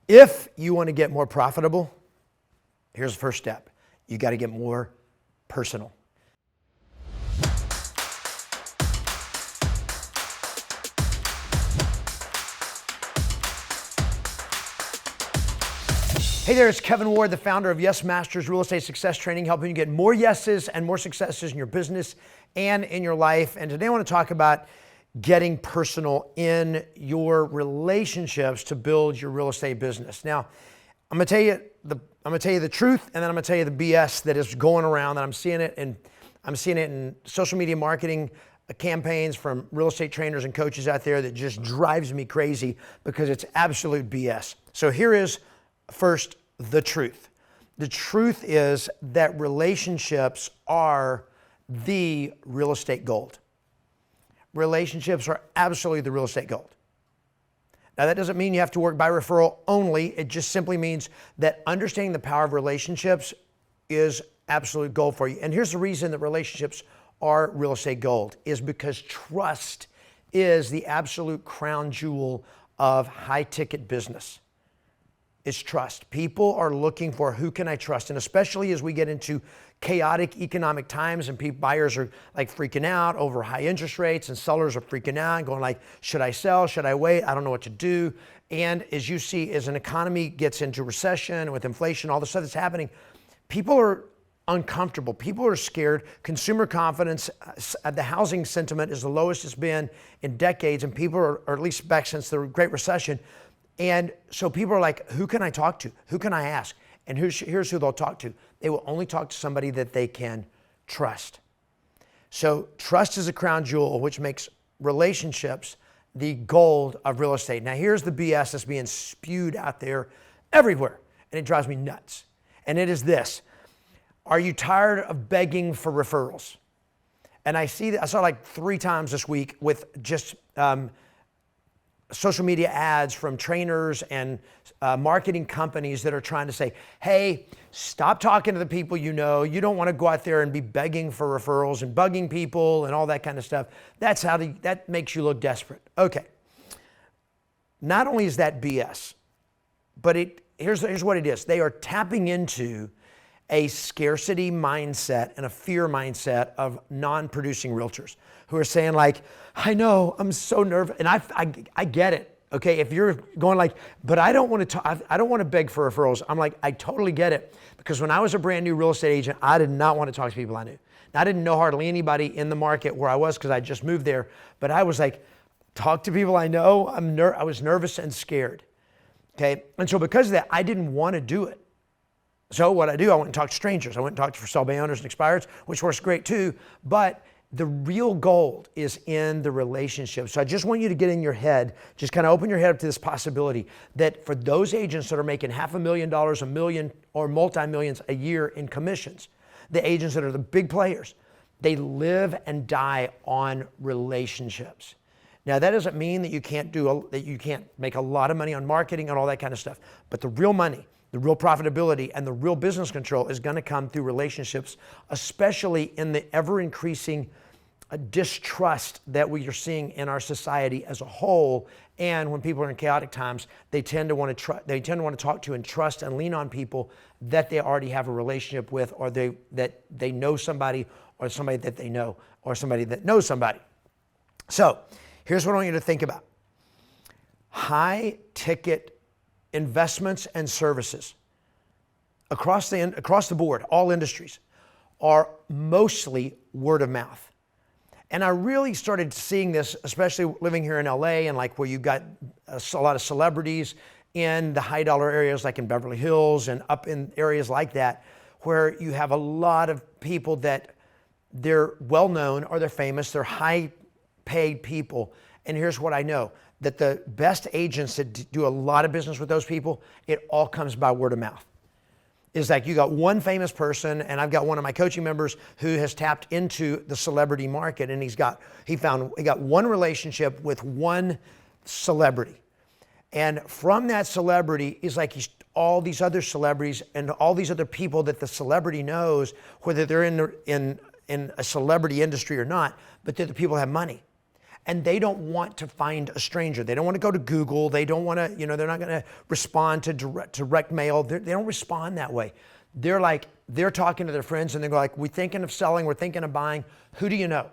If you want to get more profitable, here's the first step. You got to get more personal. Hey there, it's Kevin Ward, the founder of Yes Masters Real Estate Success Training, helping you get more yeses and more successes in your business and in your life. And today I want to talk about getting personal in your relationships to build your real estate business. Now, I'm going to tell you the truth, and then I'm going to tell you the BS that is going around, that I'm seeing it in social media marketing campaigns from real estate trainers and coaches out there that just drives me crazy because it's absolute BS. So here is first the truth. The truth is that relationships are the real estate gold. Relationships are absolutely the real estate gold. Now, that doesn't mean you have to work by referral only. It just simply means that understanding the power of relationships is absolute gold for you. And here's the reason that relationships are real estate gold, is because trust is the absolute crown jewel of high-ticket business. It's trust. People are looking for who can I trust? And especially as we get into chaotic economic times and buyers are like freaking out over high interest rates, and sellers are freaking out and going like, should I sell? Should I wait? I don't know what to do. And as you see, as an economy gets into recession with inflation, all the stuff that's happening, people are uncomfortable. People are scared. Consumer confidence, the housing sentiment is the lowest it's been in decades, and people are, or at least back since the Great Recession. And so people are like, who can I talk to? Who can I ask? And here's who they'll talk to. They will only talk to somebody that they can trust. So trust is a crown jewel, which makes relationships the gold of real estate. Now here's the BS that's being spewed out there everywhere, and it drives me nuts. And it is this: are you tired of begging for referrals? And I saw like 3 times this week with just social media ads from trainers and marketing companies that are trying to say, hey, stop talking to the people you know. You don't want to go out there and be begging for referrals and bugging people and all that kind of stuff. That makes you look desperate. Okay. Not only is that BS, but here's what it is. They are tapping into a scarcity mindset and a fear mindset of non-producing realtors who are saying like, I know, I'm so nervous. And I get it. Okay. If you're going like, but I don't want to beg for referrals. I'm like, I totally get it. Because when I was a brand new real estate agent, I did not want to talk to people I knew. Now, I didn't know hardly anybody in the market where I was because I just moved there. But I was like, talk to people I know. I was nervous and scared. Okay. And so because of that, I didn't want to do it. So what I went and talked to strangers. I went and talked to for sale by owners and expireds, which works great too. But the real gold is in the relationship. So I just want you to get in your head, just kind of open your head up to this possibility that for those agents that are making $500,000, $1 million, or multi-millions a year in commissions, the agents that are the big players, they live and die on relationships. Now that doesn't mean that you can't make a lot of money on marketing and all that kind of stuff, but the real money, the real profitability, and the real business control is going to come through relationships, especially in the ever-increasing distrust that we are seeing in our society as a whole. And when people are in chaotic times, they tend to want to talk to and trust and lean on people that they already have a relationship with, or that they know somebody, or somebody that they know, or somebody that knows somebody. So here's what I want you to think about. High-ticket investments and services across the board, all industries, are mostly word of mouth. And I really started seeing this, especially living here in LA, and like where you got a lot of celebrities in the high dollar areas like in Beverly Hills and up in areas like that, where you have a lot of people that they're well known or they're famous, they're high paid people. And here's what I know, that the best agents that do a lot of business with those people, it all comes by word of mouth. It's like you got one famous person, and I've got one of my coaching members who has tapped into the celebrity market, and he got one relationship with one celebrity. And from that celebrity is like all these other celebrities and all these other people that the celebrity knows, whether they're in a celebrity industry or not, but that the people have money. And they don't want to find a stranger. They don't want to go to Google. They don't want to, they're not going to respond to direct mail. They don't respond that way. They're talking to their friends and they're like, we're thinking of selling, we're thinking of buying. Who do you know?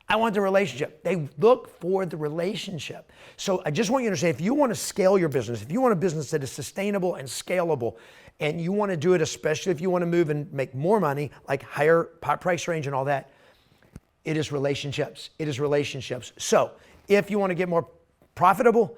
I want the relationship. They look for the relationship. So I just want you to understand, if you want to scale your business, if you want a business that is sustainable and scalable, and you want to do it, especially if you want to move and make more money, like higher price range and all that, it is relationships. It is relationships. So if you want to get more profitable,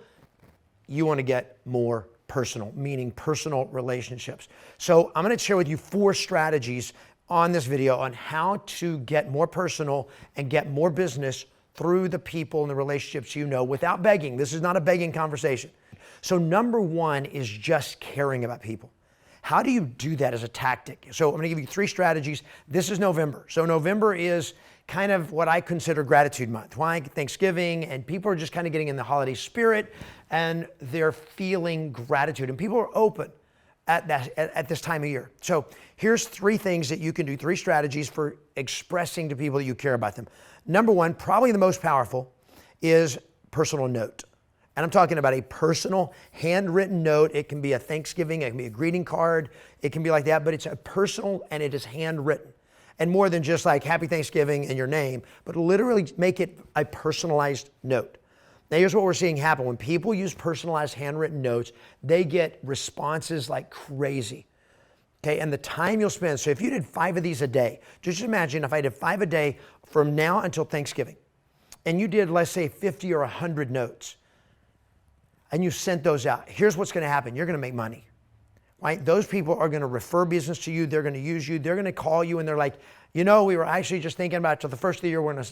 you want to get more personal, meaning personal relationships. So I'm going to share with you 4 strategies on this video on how to get more personal and get more business through the people and the relationships you know without begging. This is not a begging conversation. So number 1 is just caring about people. How do you do that as a tactic? So I'm going to give you 3 strategies. This is November. So November is kind of what I consider gratitude month. Why? Thanksgiving, and people are just kind of getting in the holiday spirit and they're feeling gratitude, and people are open at this time of year. So here's 3 things that you can do, 3 strategies for expressing to people that you care about them. Number 1, probably the most powerful, is personal note. And I'm talking about a personal handwritten note. It can be a Thanksgiving, it can be a greeting card, it can be like that, but it's a personal and it is handwritten. And more than just like Happy Thanksgiving and your name, but literally make it a personalized note. Now here's what we're seeing happen. When people use personalized handwritten notes, they get responses like crazy. Okay, and the time you'll spend, so if you did 5 of these a day, just imagine if I did 5 a day from now until Thanksgiving, and you did, let's say, 50 or 100 notes, and you sent those out, here's what's going to happen. You're going to make money, right? Those people are going to refer business to you. They're going to use you. They're going to call you, and they're like, we were actually just thinking about it till the first of the year. We're going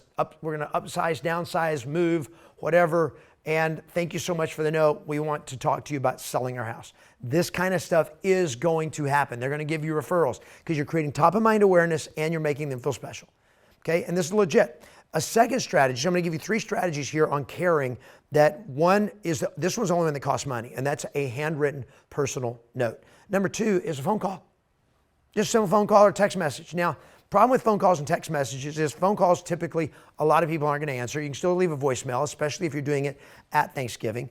to upsize, downsize, move, whatever. And thank you so much for the note. We want to talk to you about selling our house. This kind of stuff is going to happen. They're going to give you referrals because you're creating top of mind awareness and you're making them feel special. Okay, and this is legit. A second strategy, I'm going to give you 3 strategies here on caring. That one is, this one's the only one that costs money, and that's a handwritten personal note. Number 2 is a phone call. Just send a phone call or text message. Now, problem with phone calls and text messages is phone calls, typically a lot of people aren't going to answer. You can still leave a voicemail, especially if you're doing it at Thanksgiving.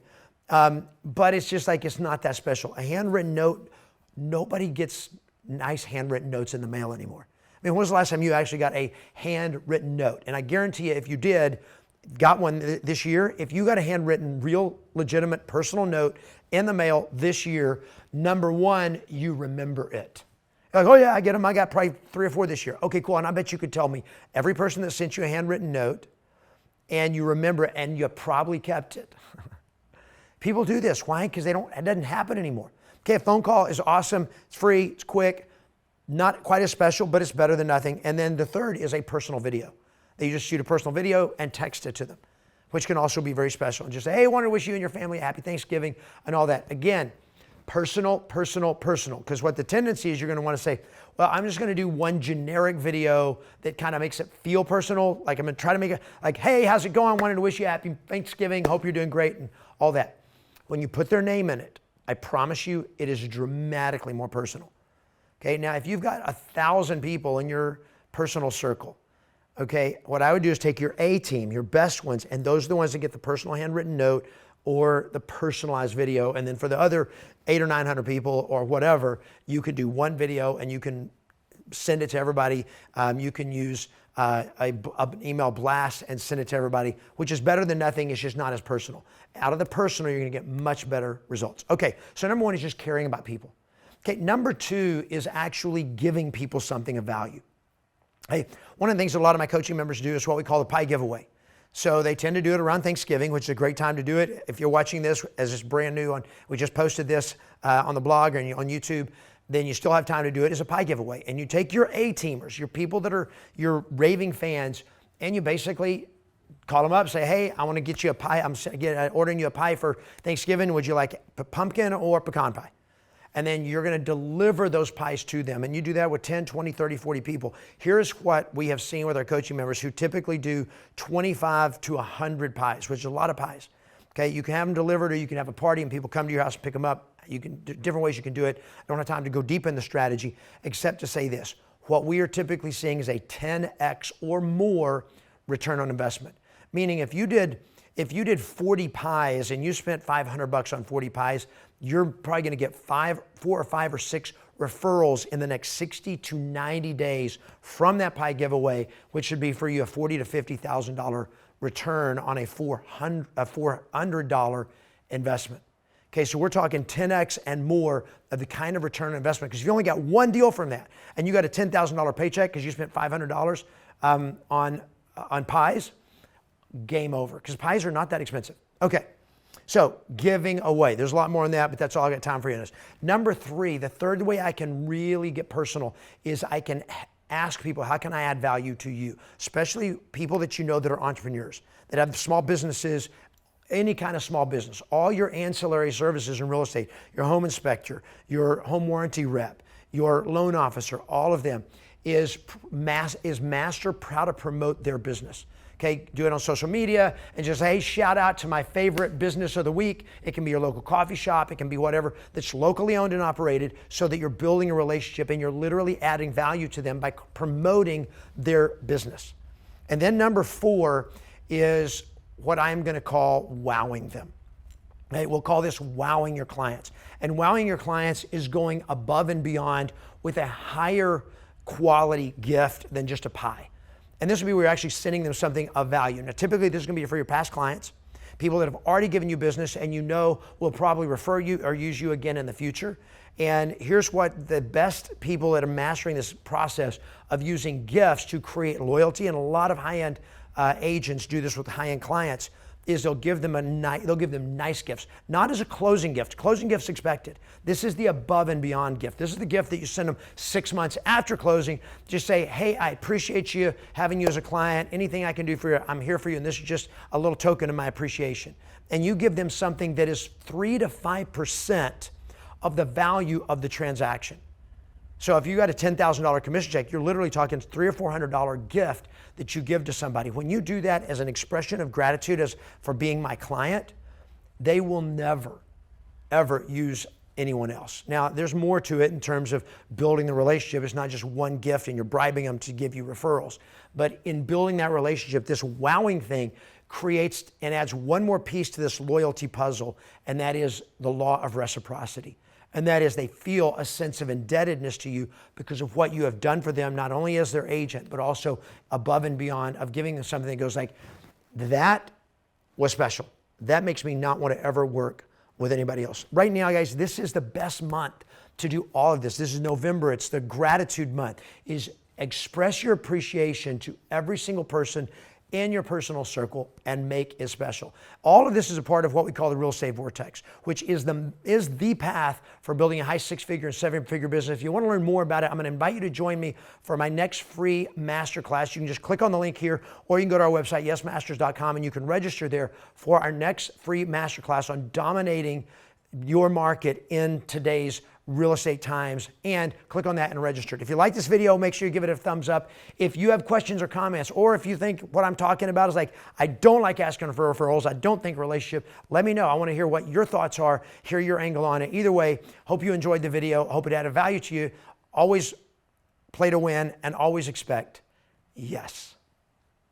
But it's just like, it's not that special. A handwritten note, nobody gets nice handwritten notes in the mail anymore. I mean, when was the last time you actually got a handwritten note? And I guarantee you, if you got one this year, if you got a handwritten, real, legitimate, personal note in the mail this year, number 1, you remember it. You're like, oh yeah, I get them. I got probably 3 or 4 this year. Okay, cool. And I bet you could tell me every person that sent you a handwritten note, and you remember it, and you probably kept it. People do this. Why? Because it doesn't happen anymore. Okay, a phone call is awesome. It's free. It's quick. Not quite as special, but it's better than nothing. And then the third is a personal video. You just shoot a personal video and text it to them, which can also be very special. And just say, hey, I want to wish you and your family a happy Thanksgiving and all that. Again, personal, personal, personal. Because what the tendency is, you're going to want to say, well, I'm just going to do one generic video that kind of makes it feel personal. Like I'm going to try to make it like, hey, how's it going? I wanted to wish you a happy Thanksgiving. Hope you're doing great and all that. When you put their name in it, I promise you, it is dramatically more personal. Okay, now if you've got 1,000 people in your personal circle, okay, what I would do is take your A team, your best ones, and those are the ones that get the personal handwritten note or the personalized video. And then for the other 800 or 900 people or whatever, you could do one video and you can send it to everybody. You can use an email blast and send it to everybody, which is better than nothing. It's just not as personal. Out of the personal, you're going to get much better results. Okay, so number 1 is just caring about people. Okay, number 2 is actually giving people something of value. Hey, one of the things a lot of my coaching members do is what we call the pie giveaway. So they tend to do it around Thanksgiving, which is a great time to do it. If you're watching this as it's brand new, we just posted this on the blog or on YouTube, then you still have time to do it as a pie giveaway. And you take your A-teamers, your people that are your raving fans, and you basically call them up, say, hey, I want to get you a pie. I'm ordering you a pie for Thanksgiving. Would you like pumpkin or pecan pie? And then you're going to deliver those pies to them. And you do that with 10, 20, 30, 40 people. Here's what we have seen with our coaching members who typically do 25 to 100 pies, which is a lot of pies. Okay, you can have them delivered or you can have a party and people come to your house and pick them up. You can different ways you can do it. I don't have time to go deep in the strategy except to say this. What we are typically seeing is a 10x or more return on investment. Meaning if you did 40 pies and you spent $500 on 40 pies, you're probably going to get 4 or 5 or 6 referrals in the next 60 to 90 days from that pie giveaway, which should be for you a $40,000 to $50,000 return on a $400 investment. Okay, so we're talking 10x and more of the kind of return on investment. Because if you only got one deal from that and you got a $10,000 paycheck because you spent $500 on pies, game over. Because pies are not that expensive. Okay, so giving away. There's a lot more on that, but that's all I got time for you on this. Number 3, the third way I can really get personal is I can ask people, how can I add value to you? Especially people that you know that are entrepreneurs, that have small businesses, any kind of small business, all your ancillary services in real estate, your home inspector, your home warranty rep, your loan officer, all of them is master proud to promote their business. Okay, do it on social media and just, hey, shout out to my favorite business of the week. It can be your local coffee shop. It can be whatever that's locally owned and operated, so that you're building a relationship and you're literally adding value to them by promoting their business. And then number 4 is what I'm going to call wowing them. Okay, we'll call this wowing your clients. And wowing your clients is going above and beyond with a higher quality gift than just a pie. And this will be where you're actually sending them something of value. Now, typically, this is going to be for your past clients, people that have already given you business and you know will probably refer you or use you again in the future. And here's what the best people that are mastering this process of using gifts to create loyalty, and a lot of high-end agents do this with high-end clients, is they'll give them nice gifts, not as a closing gift. Closing gift's expected. This is the above and beyond gift. This is the gift that you send them 6 months after closing. Just say, hey, I appreciate you having you as a client. Anything I can do for you, I'm here for you. And this is just a little token of my appreciation. And you give them something that is 3 to 5% of the value of the transaction. So if you got a $10,000 commission check, you're literally talking $300 or $400 gift that you give to somebody. When you do that as an expression of gratitude for being my client, they will never, ever use anyone else. Now, there's more to it in terms of building the relationship. It's not just one gift and you're bribing them to give you referrals. But in building that relationship, this wowing thing creates and adds one more piece to this loyalty puzzle, and that is the law of reciprocity. And that is, they feel a sense of indebtedness to you because of what you have done for them, not only as their agent, but also above and beyond, of giving them something that goes like, that was special. That makes me not want to ever work with anybody else. Right now, guys, this is the best month to do all of this. This is November. It's the gratitude month. Is express your appreciation to every single person in your personal circle and make it special. All of this is a part of what we call the real estate vortex, which is the path for building a high 6-figure and 7-figure business. If you want to learn more about it, I'm going to invite you to join me for my next free masterclass. You can just click on the link here, or you can go to our website, yesmasters.com, and you can register there for our next free masterclass on dominating your market in today's real estate times, and click on that and register. If you like this video, make sure you give it a thumbs up. If you have questions or comments, or if you think what I'm talking about is like, I don't like asking for referrals, I don't think relationship, let me know. I want to hear what your thoughts are, hear your angle on it. Either way, hope you enjoyed the video, hope it added value to you. Always play to win and always expect yes.